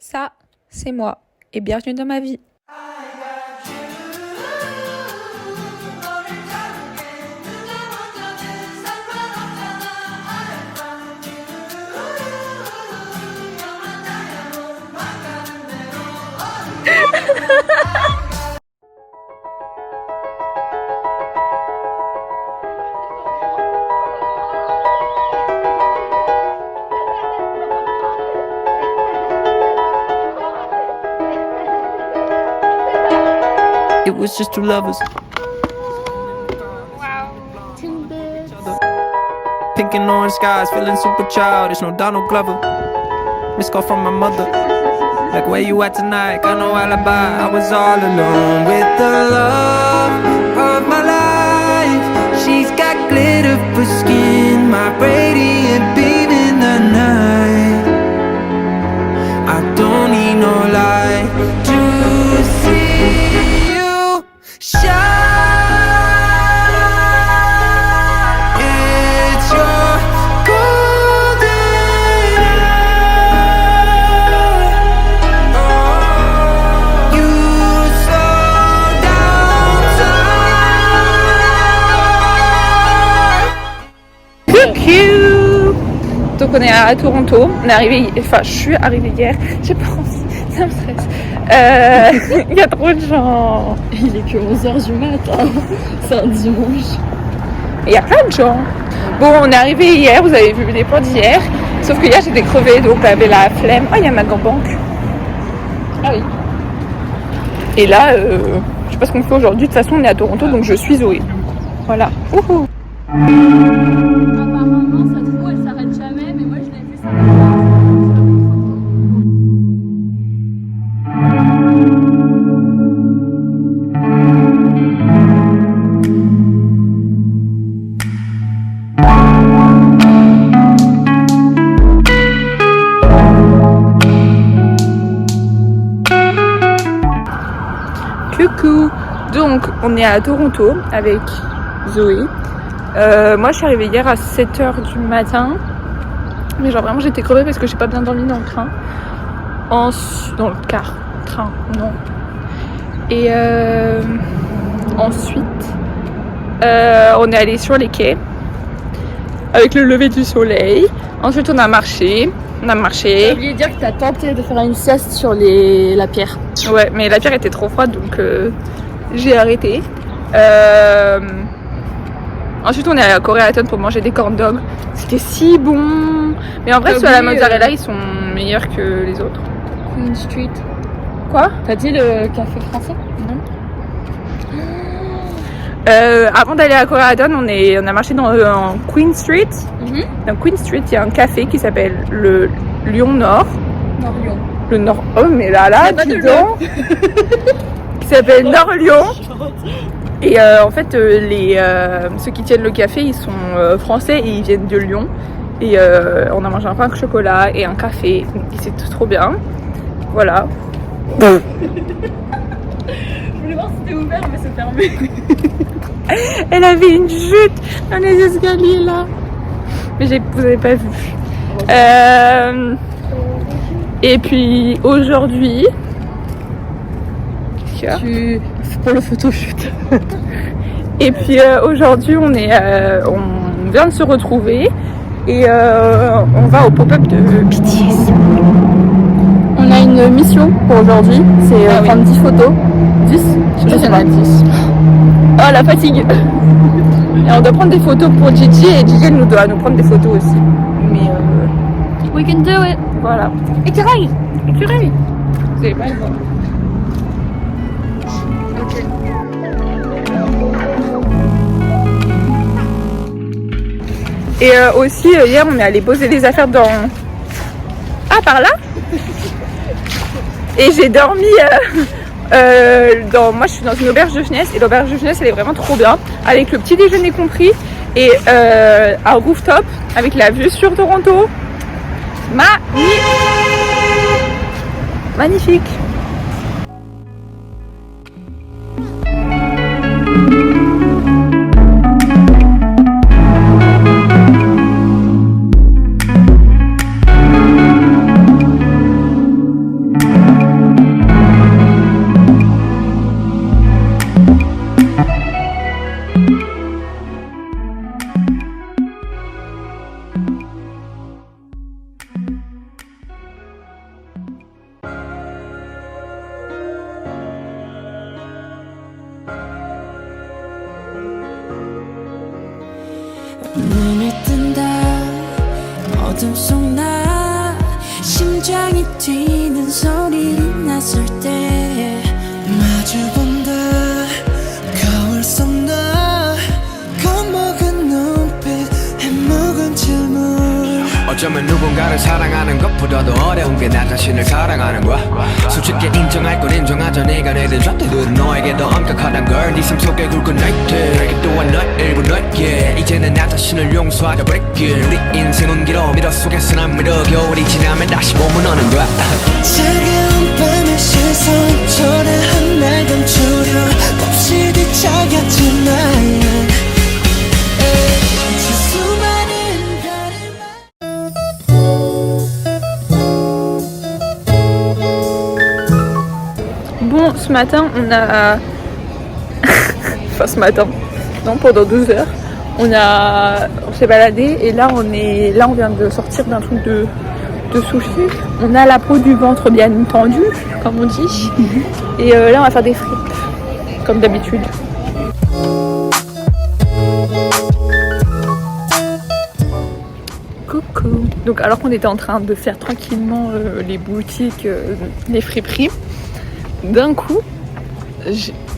Ça, c'est moi. Et bienvenue dans ma vie. It was just two lovers. Pink and orange skies, feeling super childish. No Donald Glover. Missed call from my mother. Like, where you at tonight? Got no alibi. I was all alone with the love of my life. She's got glitter for skin, my radiant beam in the night. I don't need no light to see you shine. It's your golden hour. You slow down time. Coucou. Donc on est à Toronto. On est arrivé, enfin je suis arrivée hier. J'ai pas envie, ça me stresse. Il y a trop de gens. Il est que 11h du matin, c'est un dimanche. Il y a plein de gens. Bon, on est arrivé hier, vous avez vu les plans d'hier. Sauf que hier j'étais crevée, donc j'avais la flemme. Oh, il y a ma banque. Ah oui. Et là, je sais pas ce qu'on fait aujourd'hui. De toute façon, on est à Toronto, donc je suis Zoé. Voilà. Wouhou. Apparemment, cette roue elle s'arrête jamais, mais moi je l'ai vu s'arrêter. Coucou. Donc, on est à Toronto avec Zoé. Moi, je suis arrivée hier à 7h du matin. Mais genre vraiment, j'étais crevée parce que j'ai pas bien dormi dans le train. Dans le car. Train, non. Et ensuite, on est allé sur les quais avec le lever du soleil. Ensuite, on a marché. J'ai oublié de dire que t'as tenté de faire une sieste sur la pierre. Ouais, mais la pierre était trop froide, donc j'ai arrêté. Ensuite, on est allé à Koreatown pour manger des corn dogs. C'était si bon. Mais en vrai, ceux à la mozzarella, ils sont meilleurs que les autres. Queen Street. Quoi? T'as dit le café français? Non. Avant d'aller à Koreatown, on a marché dans Queen Street. Dans Queen Street, il y a un café qui s'appelle le Lion Nord. Nord-Lyon. Le Nord. Oh, mais là, Il y a dis pas de donc. Qui s'appelle Nord-Lyon. Et en fait, ceux qui tiennent le café, ils sont français et ils viennent de Lyon. Et on a mangé un pain de chocolat et un café. Et c'était trop bien. Voilà. Je voulais voir si c'était ouvert, mais c'est fermé. Elle avait une chute dans les escaliers là. Mais vous avez pas vu. Et puis aujourd'hui, qu'est-ce qu'il y a ? Pour le photoshoot. Et puis aujourd'hui, on vient de se retrouver et on va au pop-up de BTS. On a une mission pour aujourd'hui, c'est prendre 10 photos. 10 Je sais pas, 10. Oh la fatigue. Et on doit prendre des photos pour Gigi et Gigi elle doit nous prendre des photos aussi. Mais We can do it. voilà. Écureuil. Vous allez pas le voir. Et aussi hier on est allé poser des affaires dans... Ah, par là. Et j'ai dormi moi je suis dans une auberge de jeunesse et l'auberge de jeunesse elle est vraiment trop bien avec le petit déjeuner compris et un rooftop avec la vue sur Toronto. Magnifique. 어둠 속 나 심장이 뛰는 소리를 났을 때 마주본다 거울 속 나 겁먹은 눈빛 해묵은 질문 어쩌면 누군가를 사랑하는 것보다도 어려운 게 나 자신을 사랑하는 거야. 솔직히 인정할 건 인정하자. 네가 내든 잣대들은 너에게 더 엄격하단 걸. 네 삶 속에 굵은 나이트 내게 또한 널 일부 너에게 이제는 나 자신을 용서하려 break. 우리 인생은 길어 미러 속에서 난 미러 겨울이 지나면 다시 봄은 오는 거야. 차가운 밤의 시선 초라한 날 감추려 없이 뒤척였지만 Bon, ce matin, on a... enfin, ce matin, non, pendant 12 heures, on s'est baladé et là, on vient de sortir d'un truc de sushi. On a la peau du ventre bien tendue, comme on dit. Et là, on va faire des frites, comme d'habitude. Coucou. Donc, alors qu'on était en train de faire tranquillement les boutiques, les friperies, d'un coup,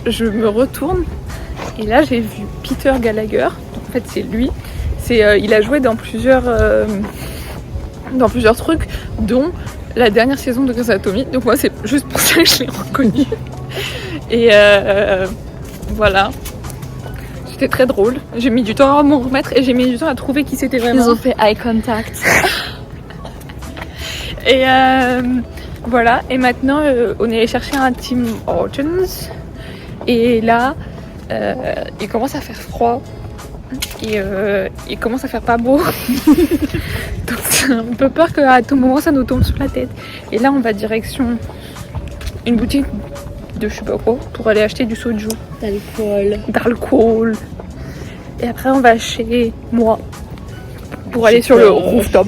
je me retourne et là j'ai vu Peter Gallagher. Donc, en fait, c'est lui. Il a joué dans plusieurs trucs, dont la dernière saison de Grey's Anatomy. Donc moi, c'est juste pour ça que je l'ai reconnu. Et voilà. C'était très drôle. J'ai mis du temps à m'en remettre et j'ai mis du temps à trouver qui c'était vraiment. Ils ont fait eye contact. Et voilà, et maintenant on est allé chercher un Tim Hortons et là il commence à faire froid et il commence à faire pas beau. Donc c'est un peu peur qu'à tout moment ça nous tombe sur la tête. Et là on va direction une boutique de je sais pas quoi pour aller acheter du soju. D'alcool. Et après on va chez moi pour aller sur le rooftop.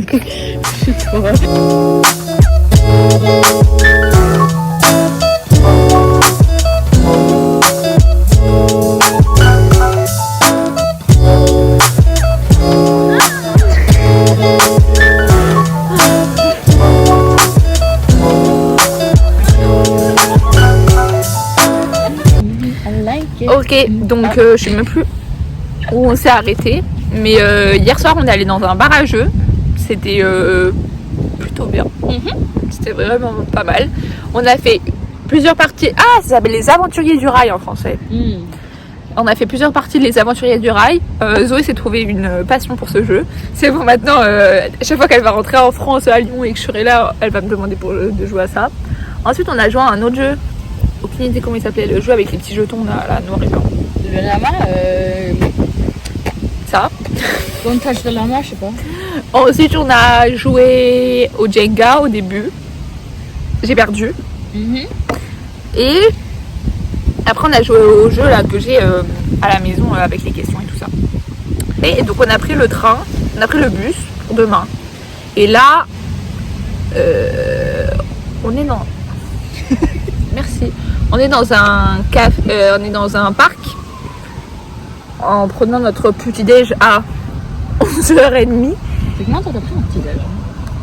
Ok, donc je sais même plus où on s'est arrêté, mais hier soir on est allé dans un bar à jeux. C'était plutôt bien. C'était vraiment pas mal. On a fait plusieurs parties. Ah, ça s'appelle les Aventuriers du Rail en français. On a fait plusieurs parties de les Aventuriers du Rail. Zoé s'est trouvé une passion pour ce jeu. C'est bon, maintenant, chaque fois qu'elle va rentrer en France, à Lyon, et que je serai là, elle va me demander de jouer à ça. Ensuite, on a joué à un autre jeu. Aucune idée comment il s'appelait, le jeu avec les petits jetons là, noir et blanc. Le lama, Ça. Don't touch the lama, je sais pas. Ensuite, on a joué au Jenga au début. J'ai perdu. Et après, on a joué au jeu là que j'ai à la maison avec les questions et tout ça. Et donc, on a pris le train, on a pris le bus pour demain. Et là, on est dans. Merci. On est dans un on est dans un parc en prenant notre petit déj à 11h30. Comment toi t'as pris un petit déj?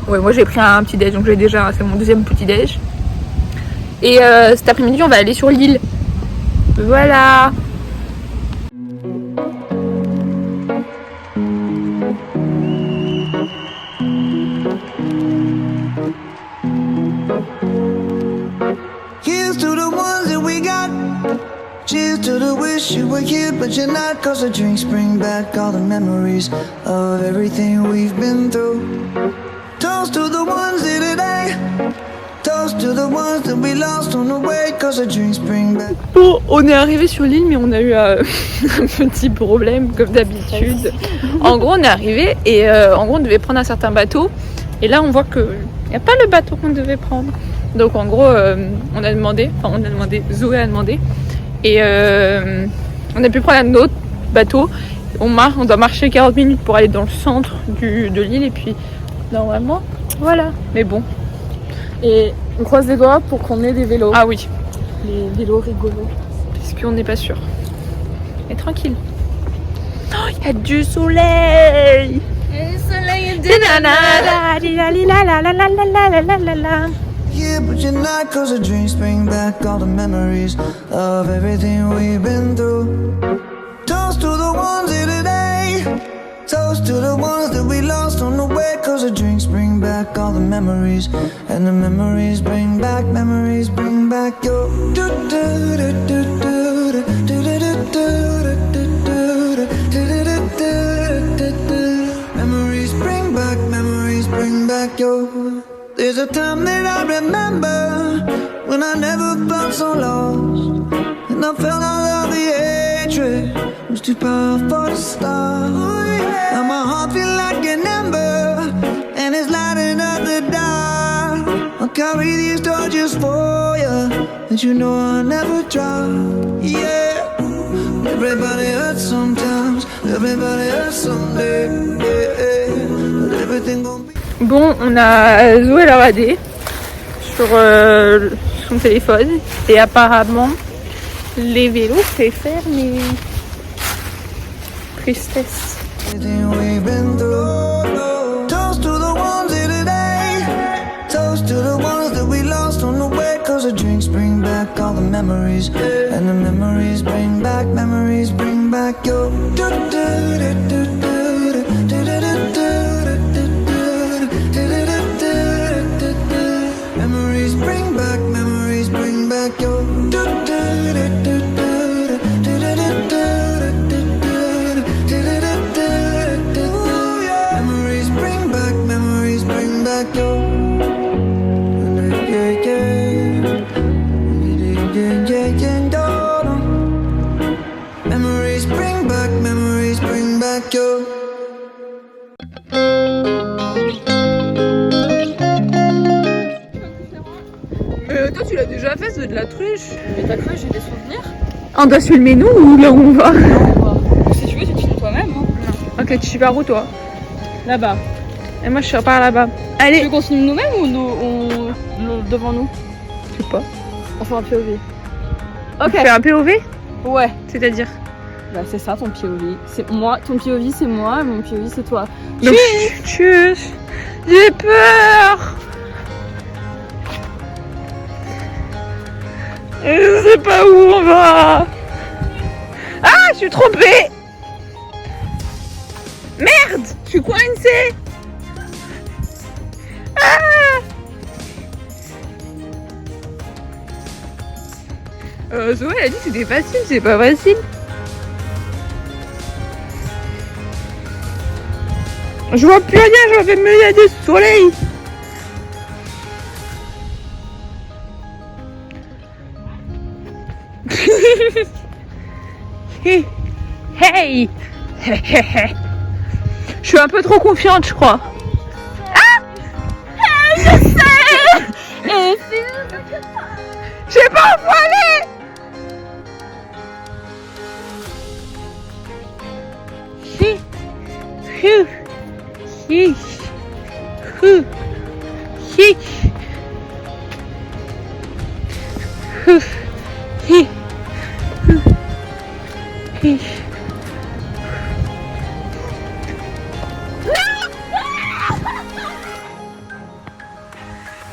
Ouais, moi j'ai pris un petit déj, donc c'est mon deuxième petit déj. Et cet après-midi on va aller sur l'île. Voilà. Here's to the ones that we got. Cheers to the wish you were here but you're not. Cause the drinks bring back all the memories of everything we've been through. Toast to the ones here today. Toast to the ones that we lost on the way. Cause the drinks bring back. Bon, on est arrivé sur l'île mais on a eu un petit problème comme d'habitude. En gros on est arrivé et en gros on devait prendre un certain bateau. Et là on voit que il n'y a pas le bateau qu'on devait prendre. Donc en gros Zoé a demandé et on a pu prendre un autre bateau. On doit marcher 40 minutes pour aller dans le centre de l'île et puis normalement voilà. Mais bon. Et on croise les doigts pour qu'on ait des vélos. Ah oui. Les vélos rigolos. Parce qu'on n'est pas sûr. Mais tranquille. Oh, il y a du soleil. Le soleil est Yeah, but you're not, cause the drinks bring back all the memories of everything we've been through. Toast to the ones here today. Toast to the ones that we lost on the way, cause the drinks bring back all the memories. And the memories bring back your memories bring back your. There's a time that I remember when I never felt so lost, and I felt all of the hatred was too powerful to stop. Now my heart feel like an ember, and it's lighting up the dark. I'll carry these torches for you, and you know I'll never drop. Yeah, everybody hurts sometimes, everybody hurts someday. Yeah, but everything gon' be. Bon, on a Zoé la radé sur son téléphone et apparemment les vélos c'est fermé. Tristesse. Everything we've been through. Toast to the ones here today. Toast to the ones that we lost on the way, cause the drinks bring back all the memories. And the memories bring back your. Memories bring back your. Memories bring back your. Memories bring back your. Toi tu l'as déjà fait, c'est de la truche. Mais t'as cru, j'ai des souvenirs. On doit suivre nous ou là où on va? Si tu veux, tu te filmes toi-même. Hein. Ok, tu pars où toi? Là-bas. Et moi je repars là-bas. Tu Allez. veux qu'on se filme nous-mêmes ou devant nous? Je sais pas. On fait un POV. Ok. Tu fais un POV? Ouais. C'est-à-dire? Bah c'est ça ton POV. C'est moi, ton POV c'est moi, mon POV c'est toi. Donc, tchuss. J'ai peur. Je sais pas où on va. Ah, je suis trompée. Merde, je suis coincée. Ah. Zoé elle a dit que c'était facile, c'est pas facile. Je vois plus rien, je vais me lever du soleil. Hey, hey. Je suis un peu trop confiante, je crois. Ah, je sais. Je sais pas où faut aller.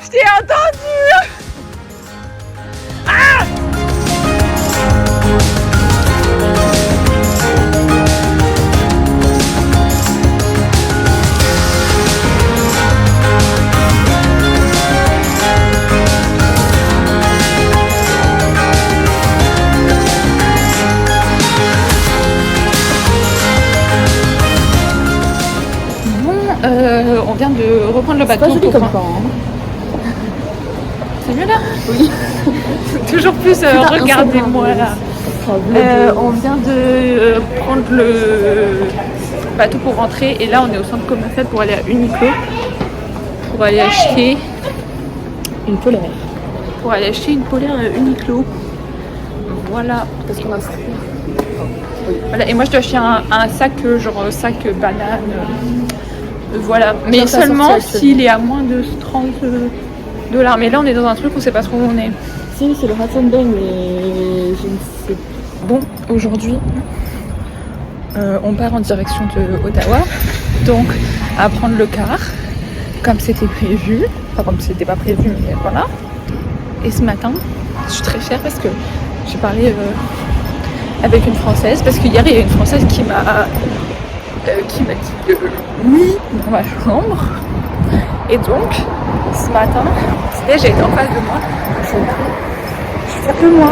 Je t'ai entendu. Ah. On vient de reprendre le bateau. C'est pas joli comme ça. Hein. C'est mieux là? Oui. Toujours plus, regardez-moi là. On vient de prendre le bateau pour rentrer et là on est au centre commercial pour aller à Uniqlo pour aller acheter une polaire. Pour aller acheter une polaire à Uniqlo. Voilà. Parce qu'on a ça. Oui. Voilà. Et moi je dois acheter un sac, genre sac banane. Voilà. Mais seulement s'il est à moins de 30 $. Mais là on est dans un truc où on sait pas trop où on est. Si, c'est le Hudson Bay, mais je ne sais pas. Bon, aujourd'hui, on part en direction de Ottawa. donc à prendre le car comme c'était prévu, enfin comme c'était pas prévu mais voilà. Et ce matin je suis très fière parce que j'ai parlé avec une Française, parce qu'hier il y a une Française qui m'a dit oui dans ma chambre, et donc ce matin j'ai été en face de moi, je suis fière de moi.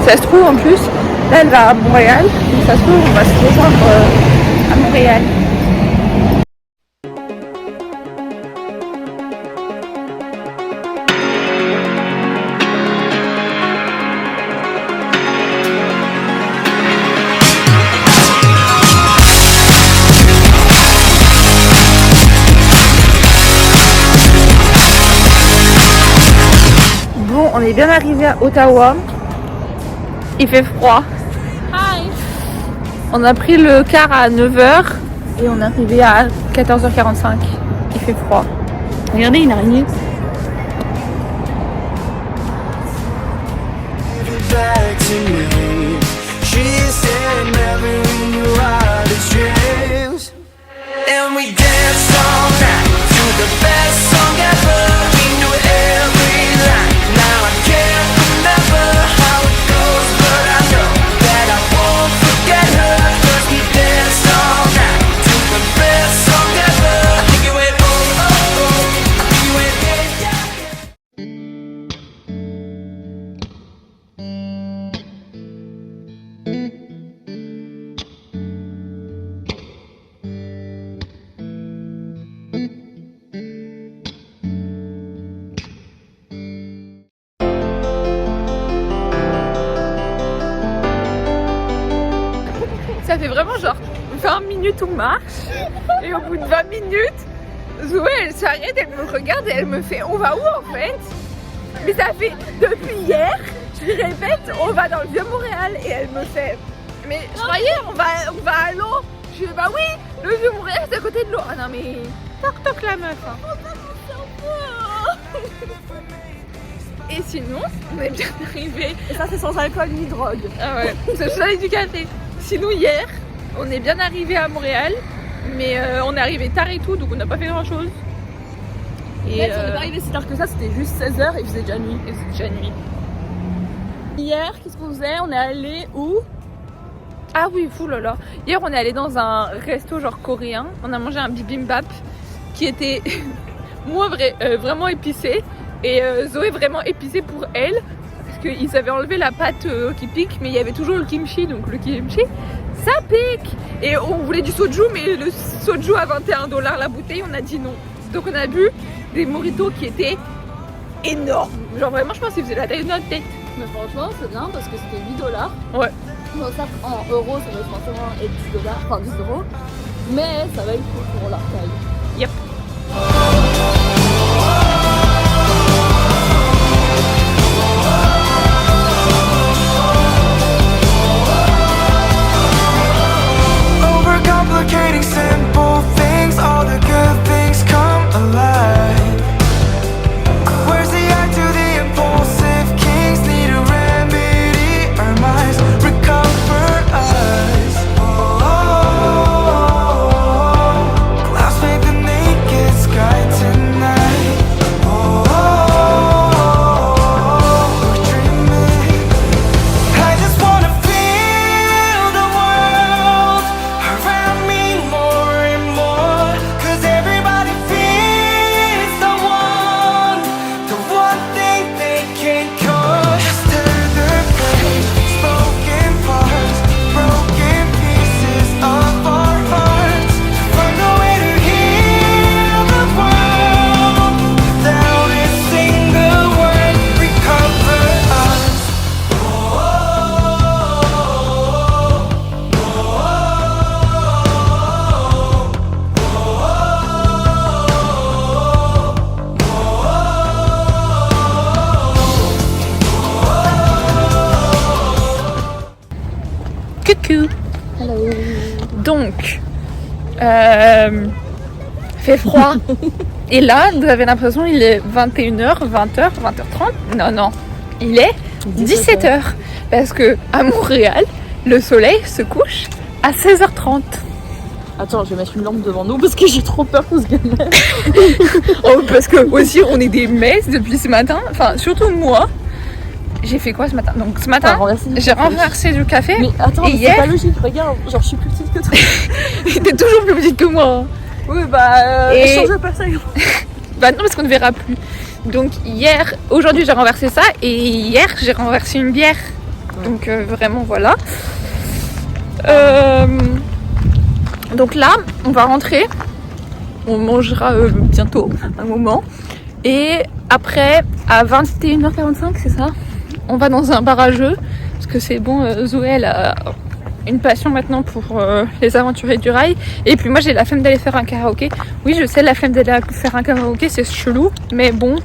Ça se trouve en plus là elle va à Montréal, donc ça se trouve on va se rejoindre à Montréal. On est bien arrivé à Ottawa. Il fait froid. Hi. On a pris le car à 9h et on est arrivé à 14h45. Il fait froid. Regardez une araignée. Ça fait vraiment genre 20 minutes on marche et au bout de 20 minutes Zoé elle s'arrête, elle me regarde et elle me fait on va où en fait? Mais ça fait depuis hier, je lui répète on va dans le Vieux-Montréal et elle me fait mais je croyais on va à l'eau. Je lui dis bah oui, le Vieux-Montréal c'est à côté de l'eau. Ah non mais toc la meuf hein. Et sinon on est bien arrivé. Et ça c'est sans alcool ni drogue. Ah ouais, c'est juste avec du café. Sinon hier, on est bien arrivé à Montréal, mais on est arrivé tard et tout, donc on n'a pas fait grand chose. Et on n'est pas arrivé si tard que ça, c'était juste 16h et il faisait déjà nuit. Hier, qu'est-ce qu'on faisait? On est allé où? Ah oui, fou là là. Hier on est allé dans un resto genre coréen, on a mangé un bibimbap qui était moi vraiment épicé et Zoé vraiment épicé pour elle. Ils avaient enlevé la pâte qui pique, mais il y avait toujours le kimchi, donc le kimchi ça pique. Et on voulait du soju, mais le soju à 21$ la bouteille, on a dit non. Donc on a bu des mojitos qui étaient énormes. Genre vraiment je pense qu'ils faisaient la taille de notre tête. Mais franchement c'est bien parce que c'était 8$. Ouais. Bon ça en euros ça va forcément être 10$, enfin 10€. Mais ça va être cool pour leur taille. Yep. Simple things, all the good things come alive. Where's the eye to the impulsive kings? Need a remedy, our minds recover us. Clouds make the naked sky tonight. We're dreaming. I just wanna feel the world around me more and more, 'cause everybody feels the one thing they can't cause. Just tear their pain, spoken parts, broken pieces of our hearts. Find a way to heal the world without a single word. Recover us. Coucou. Hello. Donc, fait froid. Et là, vous avez l'impression il est 21h, 20h, 20h30. Non, il est 17h. Parce que à Montréal, le soleil se couche à 16h30. Attends, je vais mettre une lampe devant nous parce que j'ai trop peur qu'on se galère. Oh, parce que aussi on est des messes depuis ce matin. Enfin, surtout moi. J'ai fait quoi ce matin? Donc ce matin, j'ai renversé du café. Mais attends, et mais hier... c'est pas logique, regarde, genre je suis plus petite que toi. T'es toujours plus petite que moi. Oui, bah, Et- change pas ça. Bah non, parce qu'on ne verra plus. Donc hier, aujourd'hui j'ai renversé ça et hier j'ai renversé une bière. Donc vraiment voilà. Donc là, on va rentrer. On mangera bientôt, un moment. Et après, à 21h45, c'est ça, on va dans un bar à jeux. Parce que c'est bon, Zoé, elle a une passion maintenant pour les aventuriers du rail. Et puis moi, j'ai la flemme d'aller faire un karaoké. Oui, je sais, la flemme d'aller faire un karaoké, c'est chelou. Mais bon,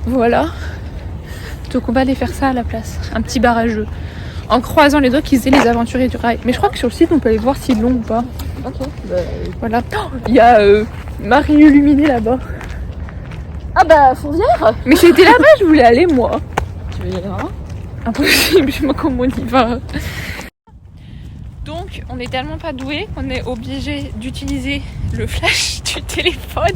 voilà. Donc on va aller faire ça à la place. Un petit bar à jeux. En croisant les doigts qu'ils aient les aventuriers du rail. Mais je crois que sur le site, on peut aller voir s'ils l'ont ou pas. Ok, bah, Voilà. Il y a Marie Illuminée là-bas. ah bah, Fourvière. Mais j'étais là-bas, je voulais aller moi. Tu veux y aller vraiment? Impossible, je sais pas comment on y va. Donc, on est tellement pas doué qu'on est obligé d'utiliser le flash du téléphone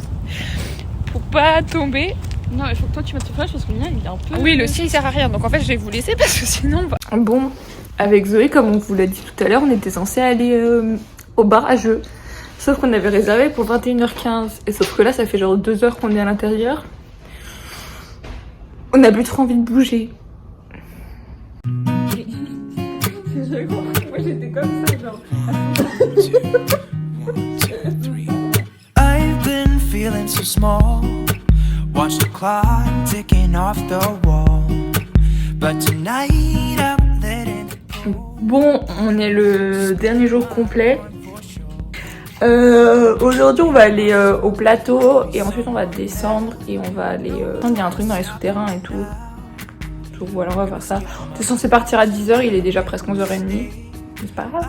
pour pas tomber. Non, il faut que toi tu mettes le flash parce que le mien il est un peu. Oui, le sien il sert à rien, donc en fait je vais vous laisser parce que sinon on va. Bon, avec Zoé, comme on vous l'a dit tout à l'heure, on était censé aller au bar à jeux. Sauf qu'on avait réservé pour 21h15. Et sauf que là, ça fait genre 2 heures qu'on est à l'intérieur. On n'a plus trop envie de bouger. Moi j'étais comme ça, genre. I've been feeling so small. Watch the clock ticking off the wall. But tonight I'm letting it go. Bon, on est le dernier jour complet. Aujourd'hui, on va aller au plateau et ensuite on va descendre et on va aller. Il y a un truc dans les souterrains et tout. Donc voilà, on va faire ça. On est censé partir à 10h, il est déjà presque 11h30. Mais c'est pas grave.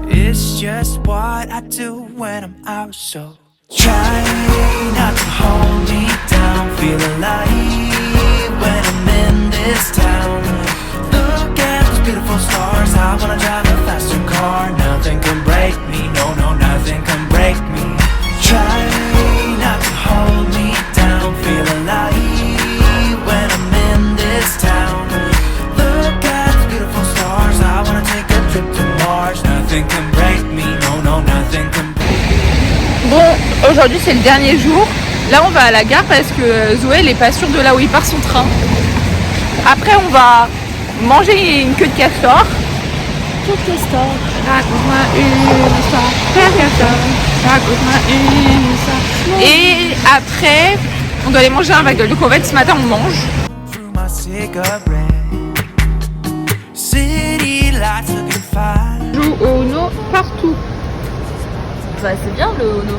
It's just what I do when I'm out, so try not to hold me down. Feel alive when I'm in this town. Look at those beautiful stars. I wanna drive a faster car. Nothing can break me, no, no, nothing can break me. Try not to hold me down. Feel alive when I'm in this town. Look at the beautiful stars. I wanna take a trip to Mars. Nothing can break me, no, no, nothing can break me. Bon, aujourd'hui c'est le dernier jour. Là, on va à la gare parce que Zoé, elle est pas sûre de là où il part son train. Après, on va manger une queue de castor. Queue de castor. Raconte-moi une histoire. Queue de castor. Raconte-moi une histoire. Et après, on doit aller manger un bagel. Donc en fait, ce matin, on mange. Through my cigarette. City lights looking fine. On joue au Uno partout. Bah, c'est bien le Ono.